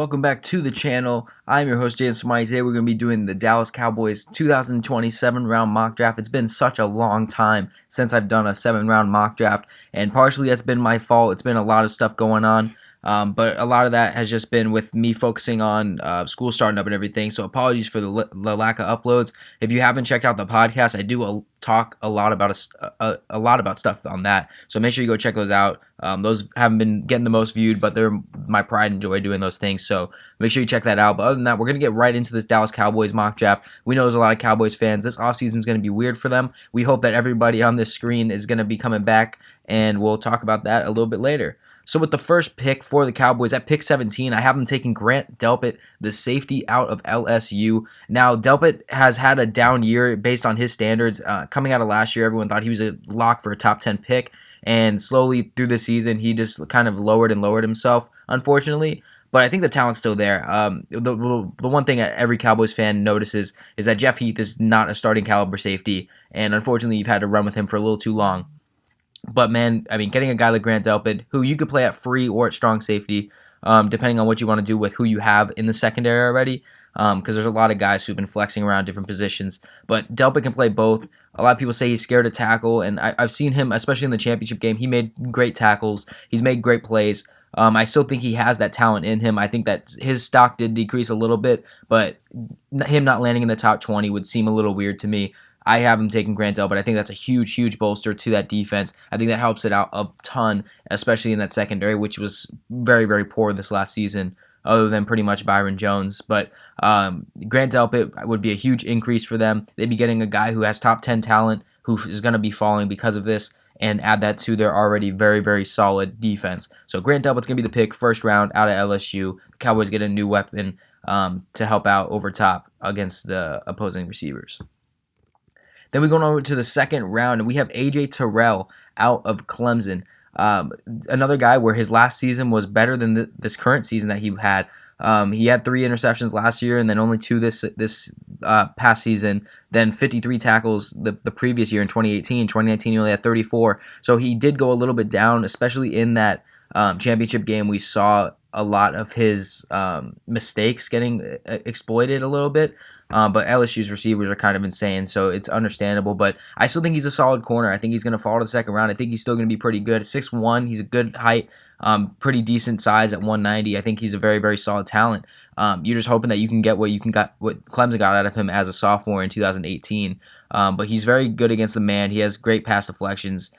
Welcome back to the channel. I'm your host, Jaden Smiley. Today we're going to be doing the Dallas Cowboys 2027 round mock draft. It's been such a long time since I've done a 7-round mock draft, and partially that's been my fault. It's been a lot of stuff going on, but a lot of that has just been with me focusing on school starting up and everything, so apologies for the lack of uploads. If you haven't checked out the podcast, I do talk a lot about stuff on that, so make sure you go check those out. Those haven't been getting the most viewed, but they're my pride and joy doing those things, so make sure you check that out. But other than that, we're going to get right into this Dallas Cowboys mock draft. We know there's a lot of Cowboys fans. This offseason is going to be weird for them. We hope that everybody on this screen is going to be coming back, and we'll talk about that a little bit later. So with the first pick for the Cowboys, at pick 17, I have them taking Grant Delpit, the safety out of LSU. Now, Delpit has had a down year based on his standards. Coming out of last year, everyone thought he was a lock for a top 10 pick. And slowly through the season, he just kind of lowered himself, unfortunately. But I think the talent's still there. The one thing that every Cowboys fan notices is that Jeff Heath is not a starting caliber safety. And unfortunately, you've had to run with him for a little too long. But man, I mean, getting a guy like Grant Delpit, who you could play at free or at strong safety, depending on what you want to do with who you have in the secondary already, because there's a lot of guys who've been flexing around different positions. But Delpit can play both. A lot of people say he's scared to tackle, and I've seen him, especially in the championship game. He made great tackles. He's made great plays. I still think he has that talent in him. I think that his stock did decrease a little bit, but him not landing in the top 20 would seem a little weird to me. I have him taking Grant Delpit, but I think that's a huge bolster to that defense. I think that helps it out a ton, especially in that secondary, which was very poor this last season, other than pretty much Byron Jones. But Grant Delpit would be a huge increase for them. They'd be getting a guy who has top 10 talent, who is going to be falling because of this, and add that to their already very solid defense. So Grant Delpit's going to be the pick, first round out of LSU. The Cowboys get a new weapon to help out over top against the opposing receivers. Then we go over to the second round, and we have A.J. Terrell out of Clemson. Another guy where his last season was better than this current season that he had. He had 3 interceptions last year, and then only 2 this past season. Then 53 tackles the previous year in 2018. 2019, he only had 34. So he did go a little bit down, especially in that championship game. We saw a lot of his mistakes getting exploited a little bit. But LSU's receivers are kind of insane, so it's understandable. But I still think he's a solid corner. I think he's going to fall to the second round. I think he's still going to be pretty good. 6'1", he's a good height, pretty decent size at 190. I think he's a very solid talent. You're just hoping that you can get what Clemson got out of him as a sophomore in 2018. But he's very good against the man. He has great pass deflections.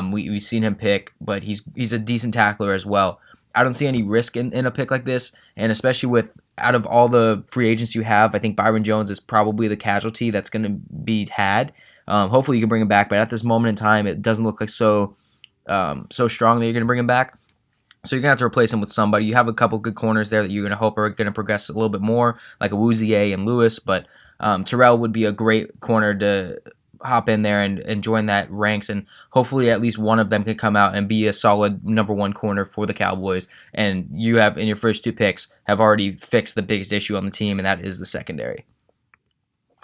We've seen him pick, but he's a decent tackler as well. I don't see any risk in a pick like this, and especially with out of all the free agents you have, I think Byron Jones is probably the casualty that's going to be had. Hopefully you can bring him back, but at this moment in time, it doesn't look like so strong that you're going to bring him back. So you're going to have to replace him with somebody. You have a couple good corners there that you're going to hope are going to progress a little bit more, like a Awuzie and Lewis, but Terrell would be a great corner to hop in there and join that ranks, and hopefully at least one of them can come out and be a solid number 1 corner for the Cowboys. And you have, in your first 2 picks, have already fixed the biggest issue on the team, and that is the secondary.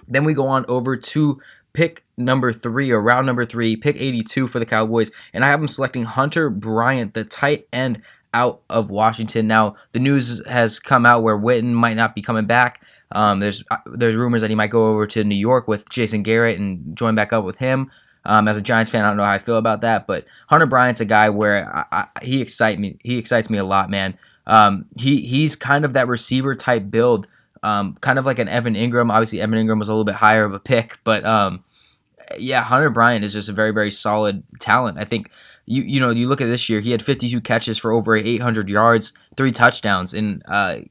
Then we go on over to pick number 3, or round number 3, pick 82 for the Cowboys, and I have them selecting Hunter Bryant, the tight end out of Washington. Now, the news has come out where Witten might not be coming back. There's rumors that he might go over to New York with Jason Garrett and join back up with him. As a Giants fan, I don't know how I feel about that, but Hunter Bryant's a guy where he excites me. He excites me a lot, man. He's kind of that receiver type build, kind of like an Evan Ingram. Obviously, Evan Ingram was a little bit higher of a pick, but yeah, Hunter Bryant is just a very solid talent. I think you look at this year, he had 52 catches for over 800 yards, 3 touchdowns, and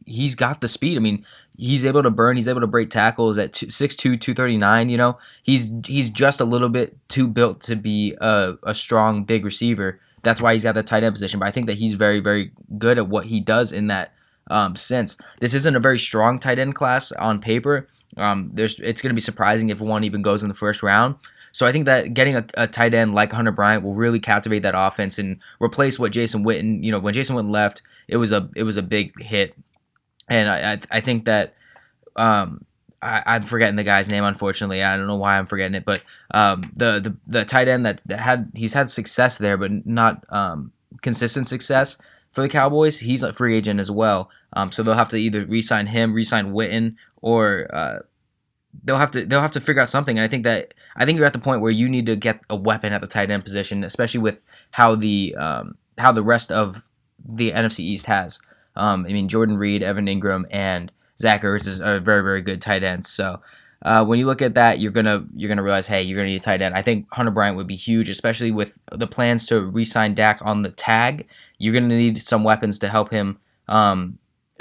he's got the speed. I mean, he's able to burn. He's able to break tackles at 6'2", 239. He's just a little bit too built to be a strong, big receiver. That's why he's got that tight end position. But I think that he's very good at what he does in that sense. This isn't a very strong tight end class on paper. It's going to be surprising if one even goes in the first round. So I think that getting a tight end like Hunter Bryant will really captivate that offense and replace what Jason Witten. When Jason Witten left, it was a big hit. And I think that I'm forgetting the guy's name, unfortunately. I don't know why I'm forgetting it, but the tight end that he's had success there, but not consistent success for the Cowboys. He's a free agent as well. So they'll have to either re-sign him, re-sign Witten, or they'll have to figure out something. And I think you're at the point where you need to get a weapon at the tight end position, especially with how the rest of the NFC East has. Jordan Reed, Evan Ingram, and Zach Ertz are very, very good tight ends. So when you look at that, you're gonna realize, hey, you're gonna need a tight end. I think Hunter Bryant would be huge, especially with the plans to re-sign Dak on the tag. You're gonna need some weapons to help him,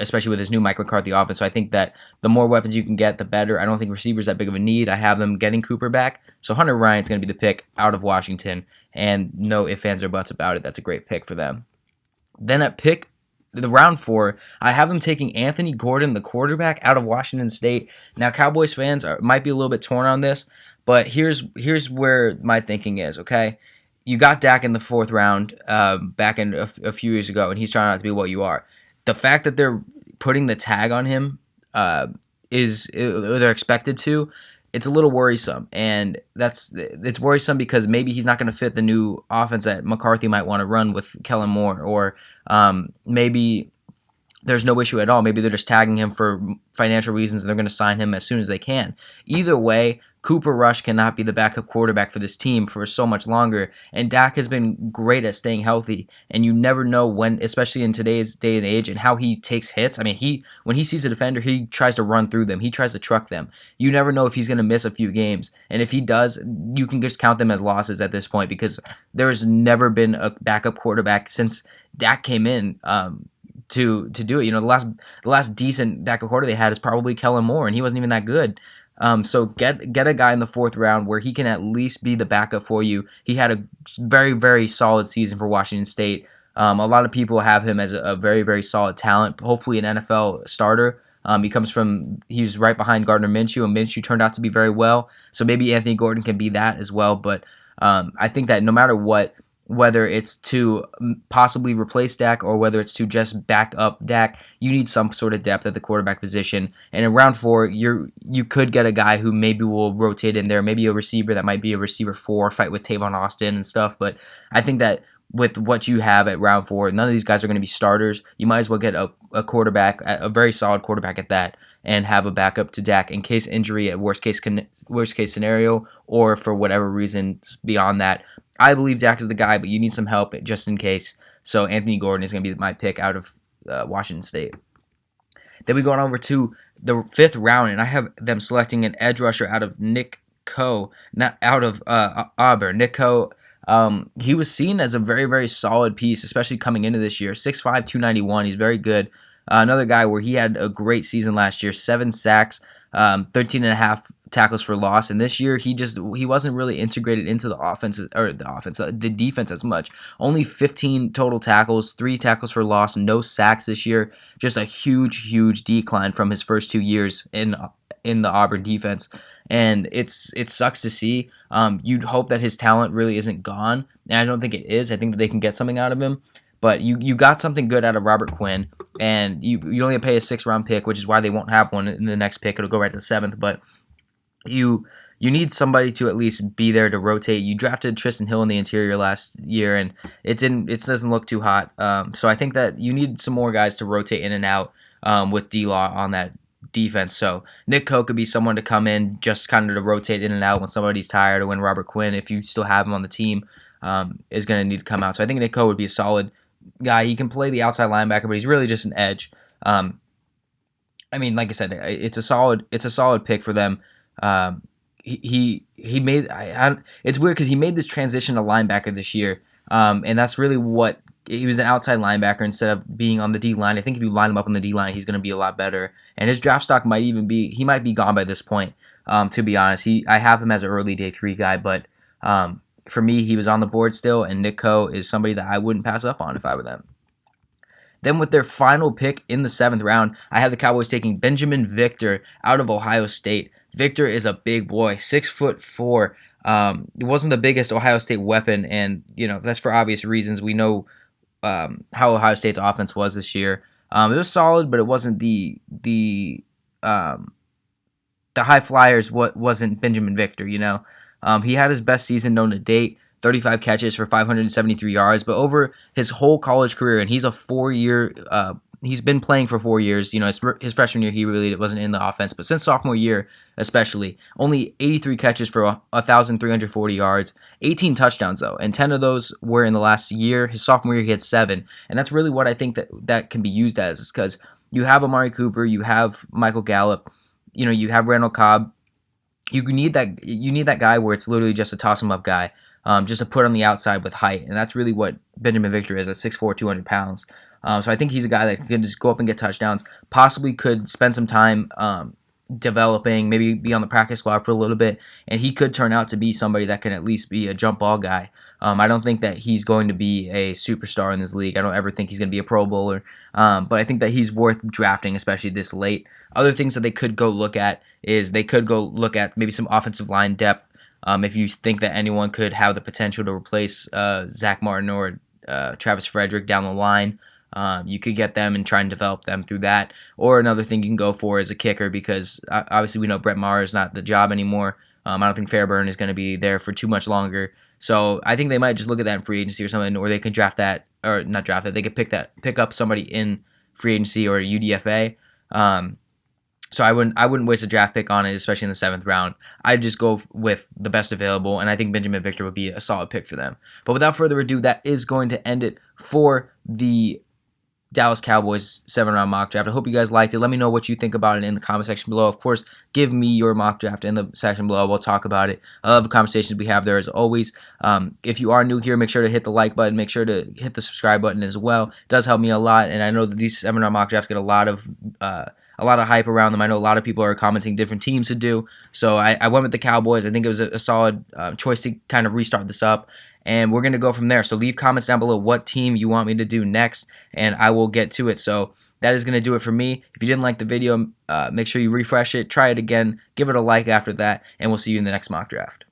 especially with his new Mike McCarthy offense. So I think that the more weapons you can get, the better. I don't think receivers that big of a need. I have them getting Cooper back. So Hunter Bryant's gonna be the pick out of Washington, and no ifs, ands, or buts about it. That's a great pick for them. Then at pick the round 4, I have them taking Anthony Gordon, the quarterback, out of Washington State. Now, Cowboys fans might be a little bit torn on this, but here's where my thinking is, okay? You got Dak in the 4th round back in a few years ago, and he's trying not to be what you are. The fact that they're putting the tag on him they're expected to, it's a little worrisome, and it's worrisome because maybe he's not going to fit the new offense that McCarthy might want to run with Kellen Moore, or maybe there's no issue at all. Maybe they're just tagging him for financial reasons and they're going to sign him as soon as they can. Either way, Cooper Rush cannot be the backup quarterback for this team for so much longer, and Dak has been great at staying healthy, and you never know when, especially in today's day and age, and how he takes hits. When he sees a defender, he tries to run through them. He tries to truck them. You never know if he's going to miss a few games, and if he does, you can just count them as losses at this point because there's never been a backup quarterback since Dak came in to do it. The last decent backup quarter they had is probably Kellen Moore, and he wasn't even that good. So get a guy in the 4th round where he can at least be the backup for you. He had a very, very solid season for Washington State. A lot of people have him as a very, very solid talent, hopefully an NFL starter. He's right behind Gardner Minshew, and Minshew turned out to be very well. So maybe Anthony Gordon can be that as well. But I think that no matter what, whether it's to possibly replace Dak or whether it's to just back up Dak, you need some sort of depth at the quarterback position. And in round 4, you could get a guy who maybe will rotate in there, maybe a receiver that might be a receiver 4, fight with Tavon Austin and stuff. But I think that with what you have at round 4, none of these guys are going to be starters. You might as well get a quarterback, a very solid quarterback at that, and have a backup to Dak in case injury at worst case scenario, or for whatever reason beyond that. I believe Dak is the guy, but you need some help just in case. So Anthony Gordon is going to be my pick out of Washington State. Then we go on over to the 5th round, and I have them selecting an edge rusher out of Nick Coe, not out of Auburn. Nick Coe, he was seen as a very, very solid piece, especially coming into this year. 6'5", 291. He's very good. Another guy where he had a great season last year, 7 sacks, 13.5 tackles for loss, and this year he wasn't really integrated into the defense as much. Only 15 total tackles, 3 tackles for loss, no sacks this year. Just a huge decline from his first 2 years in the Auburn defense, and it sucks to see. You'd hope that his talent really isn't gone, and I don't think it is. I think that they can get something out of him. But you got something good out of Robert Quinn, and you only pay a 6th round pick, which is why they won't have one in the next pick. It'll go right to the 7th. But you need somebody to at least be there to rotate. You drafted Tristan Hill in the interior last year, and it doesn't look too hot. So I think that you need some more guys to rotate in and out with D-Law on that defense. So Nick Coe could be someone to come in just kind of to rotate in and out when somebody's tired, or when Robert Quinn, if you still have him on the team, is going to need to come out. So I think Nick Coe would be a solid guy. He can play the outside linebacker, but he's really just an edge. Like I said, it's a solid pick for them. He made it's weird because he made this transition to linebacker this year, and that's really what he was, an outside linebacker instead of being on the D line. I think if you line him up on the D line, he's going to be a lot better, and his draft stock might be gone by this point. To be honest, I have him as an early day 3 guy, but for me, he was on the board still, and Nick Coe is somebody that I wouldn't pass up on if I were them. Then with their final pick in the 7th round, I have the Cowboys taking Binjimen Victor out of Ohio State. Victor is a big boy, 6'4". It wasn't the biggest Ohio State weapon, and that's for obvious reasons. We know how Ohio State's offense was this year. It was solid, but it wasn't the high flyers. What wasn't Binjimen Victor? He had his best season known to date. 35 catches for 573 yards. But over his whole college career, and he's a 4-year he's been playing for 4 years. His freshman year, he really wasn't in the offense. But since sophomore year, especially, only 83 catches for 1,340 yards, 18 touchdowns, though. And 10 of those were in the last year. His sophomore year, he had 7. And that's really what I think that can be used as, is because you have Amari Cooper, you have Michael Gallup, you have Randall Cobb. You need that guy where it's literally just a toss him up guy, just to put on the outside with height. And that's really what Binjimen Victor is at 6'4", 200 pounds. So I think he's a guy that can just go up and get touchdowns, possibly could spend some time developing, maybe be on the practice squad for a little bit, and he could turn out to be somebody that can at least be a jump ball guy. I don't think that he's going to be a superstar in this league. I don't ever think he's going to be a Pro Bowler, but I think that he's worth drafting, especially this late. Other things that they could go look at is they could go look at maybe some offensive line depth. If you think that anyone could have the potential to replace Zach Martin or Travis Frederick down the line, you could get them and try and develop them through that. Or another thing you can go for is a kicker, because obviously we know Brett Maher is not the job anymore. I don't think Fairburn is going to be there for too much longer. So I think they might just look at that in free agency or something, or they can draft that, or not draft that. They could pick up somebody in free agency or UDFA. So I wouldn't waste a draft pick on it, especially in the 7th round. I'd just go with the best available, and I think Binjimen Victor would be a solid pick for them. But without further ado, that is going to end it for the Dallas Cowboys 7-round mock draft. I hope you guys liked it. Let me know what you think about it in the comment section below. Of course, give me your mock draft in the section below. We'll talk about it. I love the conversations we have there as always. If you are new here, make sure to hit the like button. Make sure to hit the subscribe button as well. It does help me a lot, and I know that these 7-round mock drafts get a lot of hype around them. I know a lot of people are commenting different teams to do. So I went with the Cowboys. I think it was a solid choice to kind of restart this up. And we're going to go from there. So leave comments down below what team you want me to do next, and I will get to it. So that is going to do it for me. If you didn't like the video, make sure you refresh it, try it again, give it a like after that, and we'll see you in the next mock draft.